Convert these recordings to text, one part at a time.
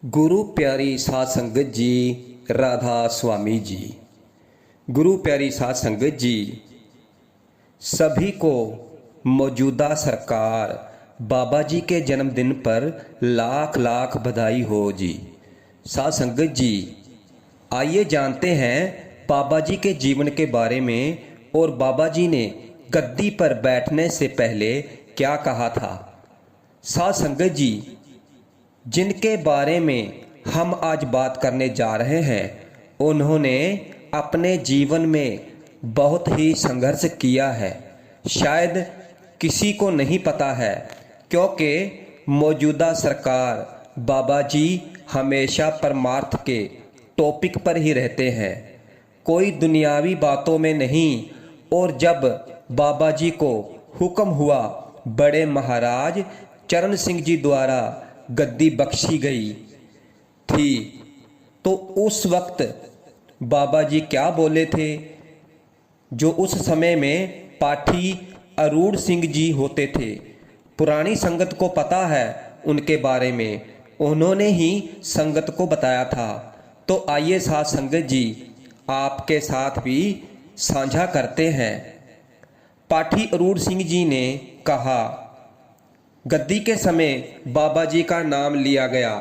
गुरु प्यारी साध संगत जी, राधा स्वामी जी। गुरु प्यारी साध संगत जी, सभी को मौजूदा सरकार बाबा जी के जन्मदिन पर लाख लाख बधाई हो जी। साध संगत जी, आइए जानते हैं बाबा जी के जीवन के बारे में और बाबा जी ने गद्दी पर बैठने से पहले क्या कहा था। साध संगत जी, जिनके बारे में हम आज बात करने जा रहे हैं, उन्होंने अपने जीवन में बहुत ही संघर्ष किया है। शायद किसी को नहीं पता है, क्योंकि मौजूदा सरकार बाबा जी हमेशा परमार्थ के टॉपिक पर ही रहते हैं, कोई दुनियावी बातों में नहीं। और जब बाबा जी को हुक्म हुआ बड़े महाराज चरण सिंह जी द्वारा गद्दी बख्शी गई थी, तो उस वक्त बाबा जी क्या बोले थे। जो उस समय में पाठी अरूढ़ सिंह जी होते थे, पुरानी संगत को पता है उनके बारे में, उन्होंने ही संगत को बताया था। तो आइए साथ संगत जी, आपके साथ भी साझा करते हैं। पाठी अरूढ़ सिंह जी ने कहा, गद्दी के समय बाबा जी का नाम लिया गया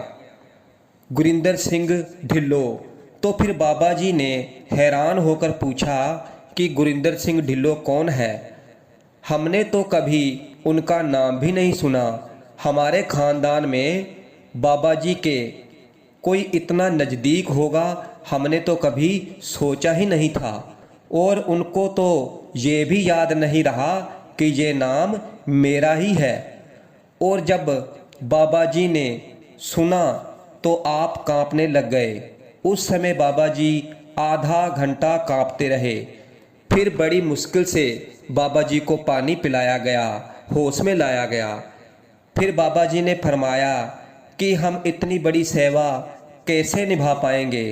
गुरिंदर सिंह ढिल्लो। तो फिर बाबा जी ने हैरान होकर पूछा कि गुरिंदर सिंह ढिल्लो कौन है। हमने तो कभी उनका नाम भी नहीं सुना। हमारे खानदान में बाबा जी के कोई इतना नज़दीक होगा, हमने तो कभी सोचा ही नहीं था। और उनको तो ये भी याद नहीं रहा कि ये नाम मेरा ही है। और जब बाबा जी ने सुना तो आप कांपने लग गए। उस समय बाबा जी आधा घंटा कांपते रहे। फिर बड़ी मुश्किल से बाबा जी को पानी पिलाया गया, होश में लाया गया। फिर बाबा जी ने फरमाया कि हम इतनी बड़ी सेवा कैसे निभा पाएंगे।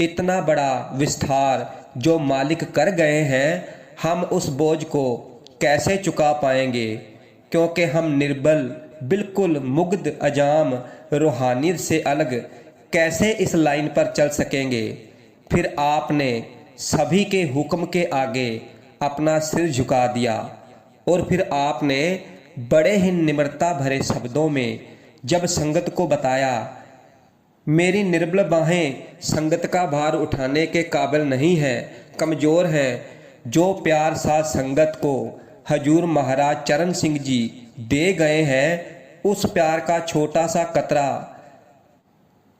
इतना बड़ा विस्तार जो मालिक कर गए हैं, हम उस बोझ को कैसे चुका पाएंगे, क्योंकि हम निर्बल, बिल्कुल मुग्ध, अजाम, रूहानियत से अलग कैसे इस लाइन पर चल सकेंगे। फिर आपने सभी के हुक्म के आगे अपना सिर झुका दिया। और फिर आपने बड़े ही निम्रता भरे शब्दों में जब संगत को बताया, मेरी निर्बल बाहें संगत का भार उठाने के काबिल नहीं है, कमज़ोर हैं। जो प्यार साथ संगत को हजूर महाराज चरण सिंह जी दे गए हैं, उस प्यार का छोटा सा कतरा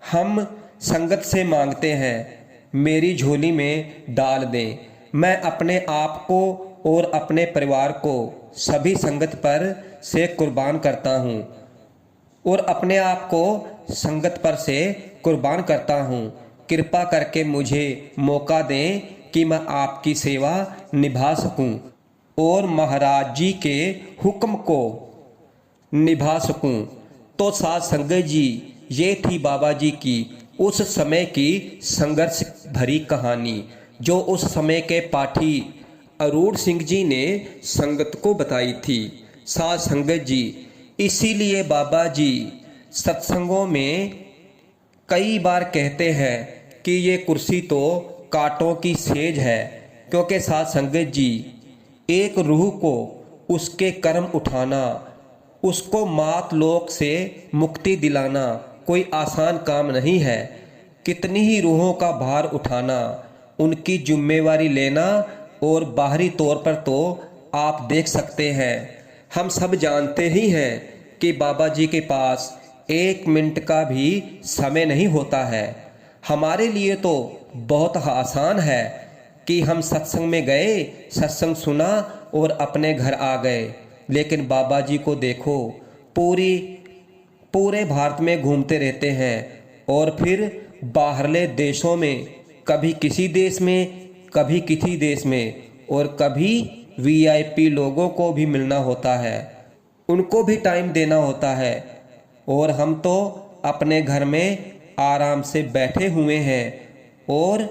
हम संगत से मांगते हैं, मेरी झोली में डाल दें। मैं अपने आप को और अपने परिवार को सभी संगत पर से कुर्बान करता हूँ, और अपने आप को संगत पर से कुर्बान करता हूँ। कृपा करके मुझे मौका दें कि मैं आपकी सेवा निभा सकूं और महाराज जी के हुक्म को निभा सकूं। तो साथ संगत जी, ये थी बाबा जी की उस समय की संघर्ष भरी कहानी, जो उस समय के पाठी अरूढ़ सिंह जी ने संगत को बताई थी। साथ संगत जी, इसीलिए बाबा जी सत्संगों में कई बार कहते हैं कि ये कुर्सी तो कांटों की सेज है, क्योंकि साथ संगत जी, एक रूह को उसके कर्म उठाना, उसको मात लोक से मुक्ति दिलाना कोई आसान काम नहीं है। कितनी ही रूहों का भार उठाना, उनकी जिम्मेवारी लेना, और बाहरी तौर पर तो आप देख सकते हैं, हम सब जानते ही हैं कि बाबा जी के पास एक मिनट का भी समय नहीं होता है। हमारे लिए तो बहुत आसान है कि हम सत्संग में गए, सत्संग सुना और अपने घर आ गए। लेकिन बाबा जी को देखो, पूरे भारत में घूमते रहते हैं, और फिर बाहरले देशों में, कभी किसी देश में, कभी किसी देश में, और कभी वीआईपी लोगों को भी मिलना होता है, उनको भी टाइम देना होता है। और हम तो अपने घर में आराम से बैठे हुए हैं, और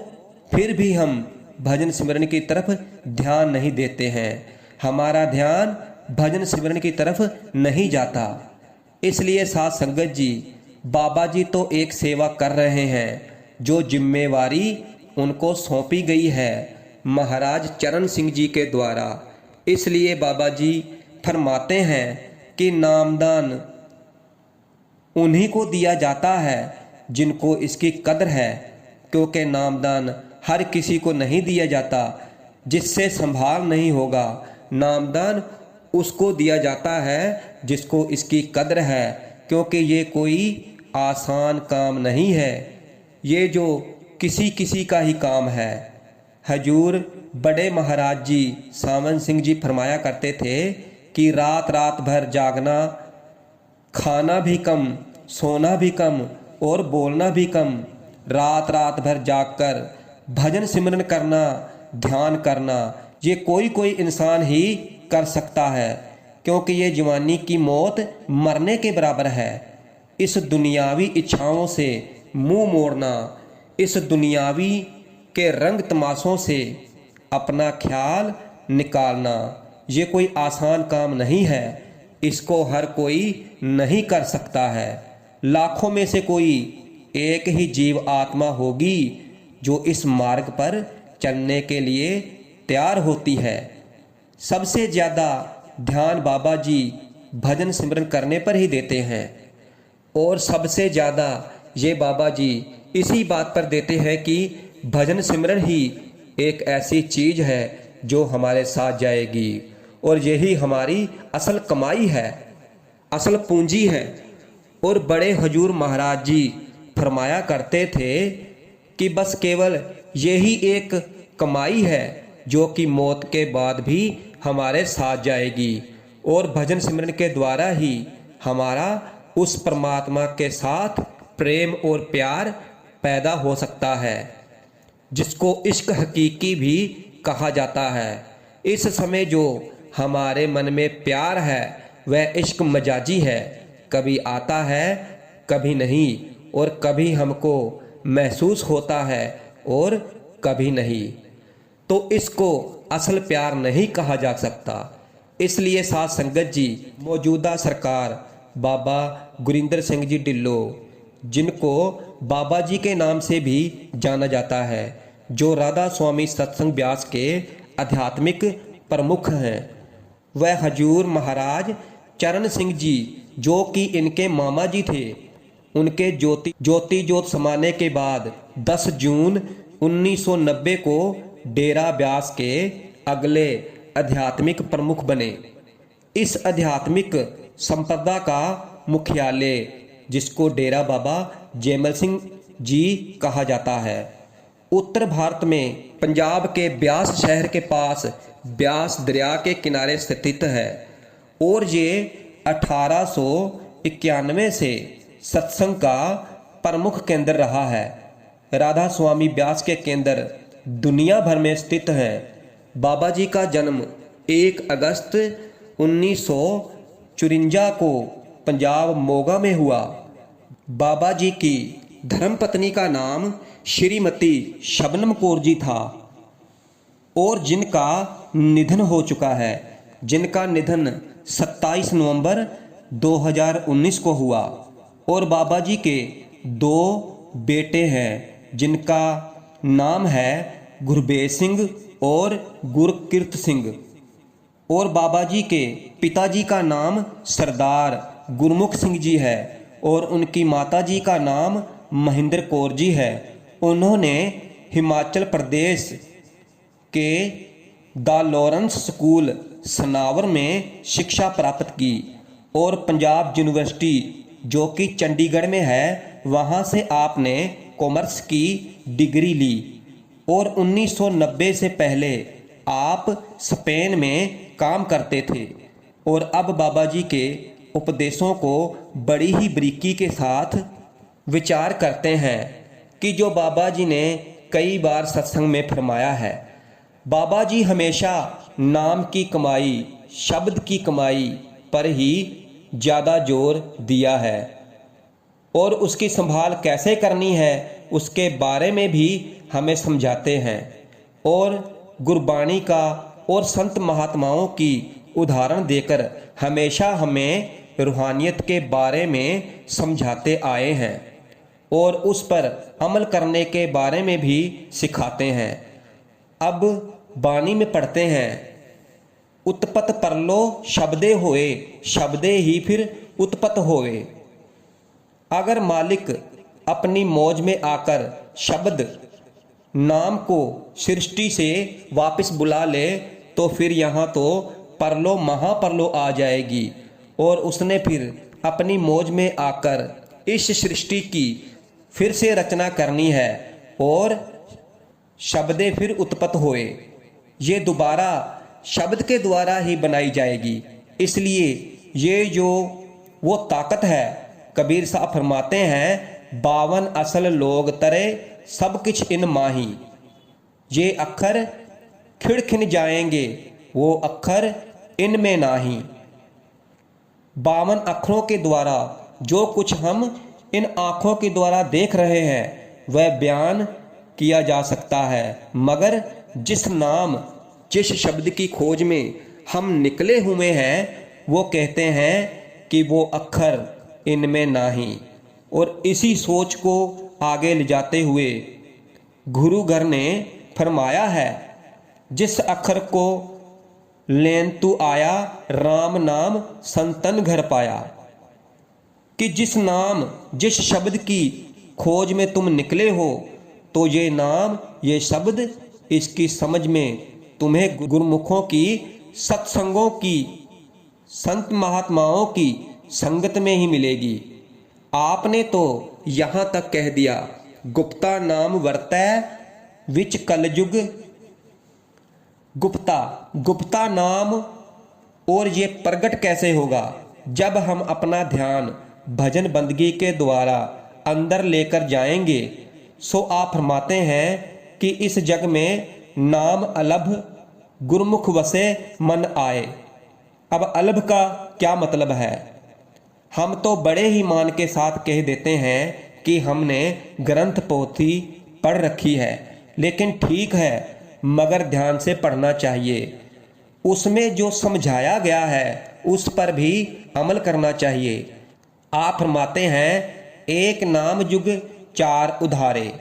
फिर भी हम भजन सिमरन की तरफ ध्यान नहीं देते हैं। हमारा ध्यान भजन सिमरन की तरफ नहीं जाता। इसलिए साथ संगत जी, बाबा जी तो एक सेवा कर रहे हैं जो जिम्मेवारी उनको सौंपी गई है महाराज चरण सिंह जी के द्वारा। इसलिए बाबा जी फरमाते हैं कि नामदान उन्हीं को दिया जाता है जिनको इसकी कदर है, क्योंकि नामदान हर किसी को नहीं दिया जाता। जिससे संभाल नहीं होगा, नामदान उसको दिया जाता है जिसको इसकी कदर है, क्योंकि ये कोई आसान काम नहीं है, ये जो किसी किसी का ही काम है। हजूर बड़े महाराज जी सावन सिंह जी फरमाया करते थे कि रात रात भर जागना, खाना भी कम, सोना भी कम और बोलना भी कम। रात रात भर जागकर भजन सिमरन करना, ध्यान करना, ये कोई इंसान ही कर सकता है, क्योंकि ये जवानी की मौत मरने के बराबर है। इस दुनियावी इच्छाओं से मुंह मोड़ना, इस दुनियावी के रंग तमाशों से अपना ख्याल निकालना, ये कोई आसान काम नहीं है। इसको हर कोई नहीं कर सकता है। लाखों में से कोई एक ही जीव आत्मा होगी जो इस मार्ग पर चलने के लिए तैयार होती है। सबसे ज़्यादा ध्यान बाबा जी भजन सिमरन करने पर ही देते हैं, और सबसे ज़्यादा ये बाबा जी इसी बात पर देते हैं कि भजन सिमरन ही एक ऐसी चीज़ है जो हमारे साथ जाएगी, और यही हमारी असल कमाई है, असल पूंजी है। और बड़े हजूर महाराज जी फरमाया करते थे कि बस केवल यही एक कमाई है जो कि मौत के बाद भी हमारे साथ जाएगी, और भजन सिमरन के द्वारा ही हमारा उस परमात्मा के साथ प्रेम और प्यार पैदा हो सकता है, जिसको इश्क हकीकी भी कहा जाता है। इस समय जो हमारे मन में प्यार है वह इश्क मजाजी है, कभी आता है कभी नहीं, और कभी हमको महसूस होता है और कभी नहीं, तो इसको असल प्यार नहीं कहा जा सकता। इसलिए साध संगत जी, मौजूदा सरकार बाबा गुरिंदर सिंह जी ढिल्लो, जिनको बाबा जी के नाम से भी जाना जाता है, जो राधा स्वामी सत्संग ब्यास के आध्यात्मिक प्रमुख हैं, वह हजूर महाराज चरण सिंह जी जो कि इनके मामा जी थे, उनके ज्योति जोत समाने के बाद 10 जून 1990 को डेरा ब्यास के अगले आध्यात्मिक प्रमुख बने। इस आध्यात्मिक संपदा का मुख्यालय, जिसको डेरा बाबा जैमल सिंह जी कहा जाता है, उत्तर भारत में पंजाब के ब्यास शहर के पास ब्यास दरिया के किनारे स्थित है, और ये 1891 से सत्संग का प्रमुख केंद्र रहा है। राधा स्वामी ब्यास के केंद्र दुनिया भर में स्थित हैं। बाबा जी का जन्म 1 अगस्त 1954 को पंजाब मोगा में हुआ। बाबा जी की धर्मपत्नी का नाम श्रीमती शबनम कौर जी था, और जिनका निधन हो चुका है, जिनका निधन 27 नवंबर 2019 को हुआ। और बाबा जी के 2 बेटे हैं, जिनका नाम है गुरबेज सिंह और गुरकीरत सिंह। और बाबा जी के पिताजी का नाम सरदार गुरमुख सिंह जी है, और उनकी माता जी का नाम महेंद्र कौर जी है। उन्होंने हिमाचल प्रदेश के द लॉरेंस स्कूल सनावर में शिक्षा प्राप्त की, और पंजाब यूनिवर्सिटी जो कि चंडीगढ़ में है, वहाँ से आपने कॉमर्स की डिग्री ली। और 1990 से पहले आप स्पेन में काम करते थे, और अब बाबा जी के उपदेशों को बड़ी ही बारीकी के साथ विचार करते हैं कि जो बाबा जी ने कई बार सत्संग में फरमाया है। बाबा जी हमेशा नाम की कमाई, शब्द की कमाई पर ही ज़्यादा जोर दिया है, और उसकी संभाल कैसे करनी है उसके बारे में भी हमें समझाते हैं, और गुरबाणी का और संत महात्माओं की उदाहरण देकर हमेशा हमें रूहानियत के बारे में समझाते आए हैं और उस पर अमल करने के बारे में भी सिखाते हैं। अब बानी में पढ़ते हैं, उत्पत परलो शब्दे होए, शब्दे ही फिर उत्पत होए। अगर मालिक अपनी मौज में आकर शब्द नाम को सृष्टि से वापस बुला ले तो फिर यहाँ तो परलो महापरलो आ जाएगी और उसने फिर अपनी मौज में आकर इस सृष्टि की फिर से रचना करनी है और शब्दे फिर उत्पत्त होए। ये दोबारा शब्द के द्वारा ही बनाई जाएगी। इसलिए ये जो वो ताकत है, कबीर साहब फरमाते हैं 52 असल लोग तरे सब किछ इन माही। ये अक्षर खिड़खिन जाएंगे, वो अक्षर इनमें नाही। 52 अक्षरों के द्वारा जो कुछ हम इन आँखों के द्वारा देख रहे हैं वह बयान किया जा सकता है, मगर जिस नाम जिस शब्द की खोज में हम निकले हुए हैं वो कहते हैं कि वो अक्षर इनमें नाही। और इसी सोच को आगे ले जाते हुए गुरु घर ने फरमाया है, जिस अक्षर को लेन तू आया राम नाम संतन घर पाया। कि जिस नाम जिस शब्द की खोज में तुम निकले हो तो ये नाम ये शब्द इसकी समझ में तुम्हें गुरुमुखों की सत्संगों की संत महात्माओं की संगत में ही मिलेगी। आपने तो यहाँ तक कह दिया, गुप्ता नाम वर्तै विच कलयुग। गुप्ता नाम और ये प्रगट कैसे होगा? जब हम अपना ध्यान भजन बंदगी के द्वारा अंदर लेकर जाएंगे। सो आप फरमाते हैं कि इस जग में नाम अलभ गुरमुख वसे मन आए। अब अलभ का क्या मतलब है? हम तो बड़े ही मान के साथ कह देते हैं कि हमने ग्रंथ पोथी पढ़ रखी है, लेकिन ठीक है, मगर ध्यान से पढ़ना चाहिए। उसमें जो समझाया गया है उस पर भी अमल करना चाहिए। आप फरमाते हैं एक नाम जुग चार उधारे।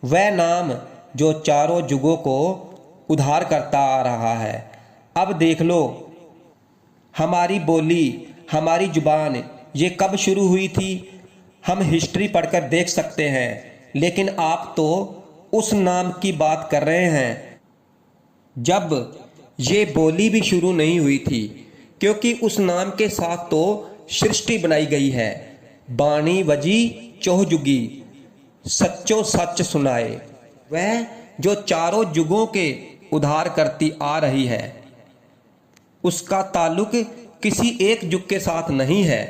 वह नाम जो चारों जुगों को उधार करता आ रहा है। अब देख लो, हमारी बोली हमारी जुबान ये कब शुरू हुई थी? हम हिस्ट्री पढ़कर देख सकते हैं, लेकिन आप तो उस नाम की बात कर रहे हैं जब ये बोली भी शुरू नहीं हुई थी, क्योंकि उस नाम के साथ तो सृष्टि बनाई गई है। बाणी वजी चौजुगी सच्चो सच सुनाए। वह जो चारों जुगों के उधार करती आ रही है उसका ताल्लुक किसी एक जुग के साथ नहीं है।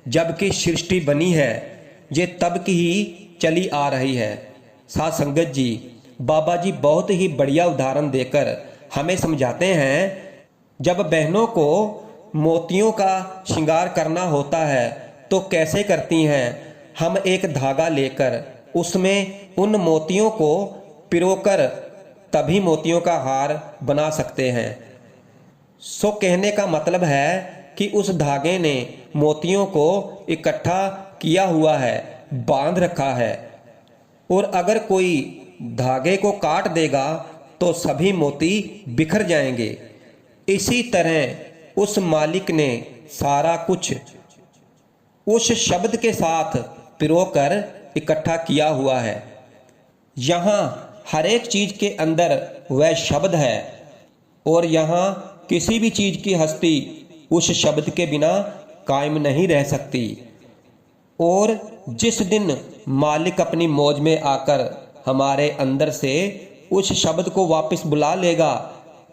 जबकि सृष्टि बनी है ये तब की ही चली आ रही है। साध संगत जी, बाबा जी बहुत ही बढ़िया उदाहरण देकर हमें समझाते हैं, जब बहनों को मोतियों का श्रृंगार करना होता है तो कैसे करती हैं? हम एक धागा लेकर उसमें उन मोतियों को पिरोकर तभी मोतियों का हार बना सकते हैं। सो कहने का मतलब है कि उस धागे ने मोतियों को इकट्ठा किया हुआ है, बांध रखा है, और अगर कोई धागे को काट देगा तो सभी मोती बिखर जाएंगे। इसी तरह उस मालिक ने सारा कुछ उस शब्द के साथ पिरोकर इकट्ठा किया हुआ है। यहाँ हर एक चीज के अंदर वह शब्द है और यहाँ किसी भी चीज की हस्ती उस शब्द के बिना कायम नहीं रह सकती। और जिस दिन मालिक अपनी मौज में आकर हमारे अंदर से उस शब्द को वापस बुला लेगा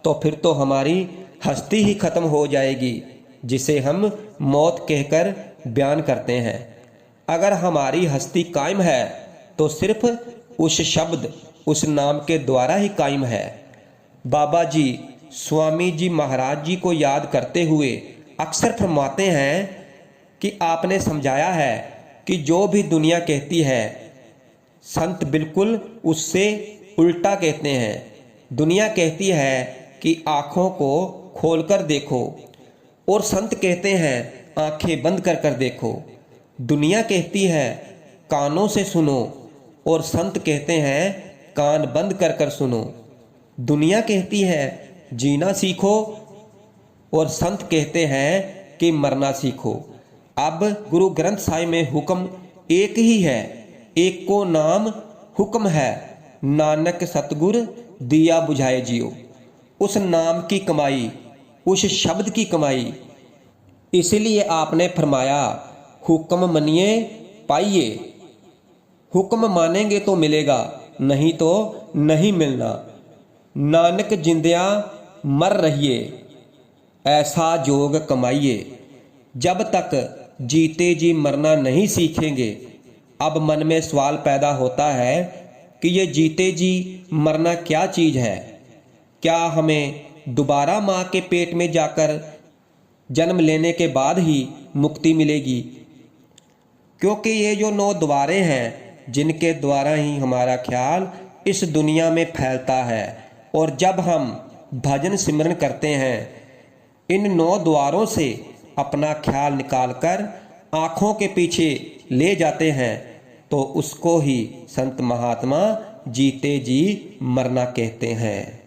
तो फिर तो हमारी हस्ती ही खत्म हो जाएगी, जिसे हम मौत कहकर बयान करते हैं। अगर हमारी हस्ती कायम है तो सिर्फ उस शब्द उस नाम के द्वारा ही कायम है। बाबा जी स्वामी जी महाराज जी को याद करते हुए अक्सर फरमाते हैं कि आपने समझाया है कि जो भी दुनिया कहती है संत बिल्कुल उससे उल्टा कहते हैं। दुनिया कहती है कि आँखों को खोलकर देखो, और संत कहते हैं आंखें बंद कर कर देखो। दुनिया कहती है कानों से सुनो और संत कहते हैं कान बंद कर कर सुनो। दुनिया कहती है जीना सीखो और संत कहते हैं कि मरना सीखो। अब गुरु ग्रंथ साहिब में हुक्म एक ही है, एक को नाम हुक्म है, नानक सतगुर दिया बुझाए जियो। उस नाम की कमाई, उस शब्द की कमाई, इसलिए आपने फरमाया हुक्म मनिए पाइए। हुक्म मानेंगे तो मिलेगा, नहीं तो नहीं मिलना। नानक जिंदया मर रहिए, ऐसा जोग कमाइए। जब तक जीते जी मरना नहीं सीखेंगे, अब मन में सवाल पैदा होता है कि ये जीते जी मरना क्या चीज़ है? क्या हमें दोबारा माँ के पेट में जाकर जन्म लेने के बाद ही मुक्ति मिलेगी? क्योंकि ये जो 9 द्वारे हैं जिनके द्वारा ही हमारा ख्याल इस दुनिया में फैलता है, और जब हम भजन सिमरन करते हैं इन 9 द्वारों से अपना ख्याल निकालकर आँखों के पीछे ले जाते हैं, तो उसको ही संत महात्मा जीते जी मरना कहते हैं।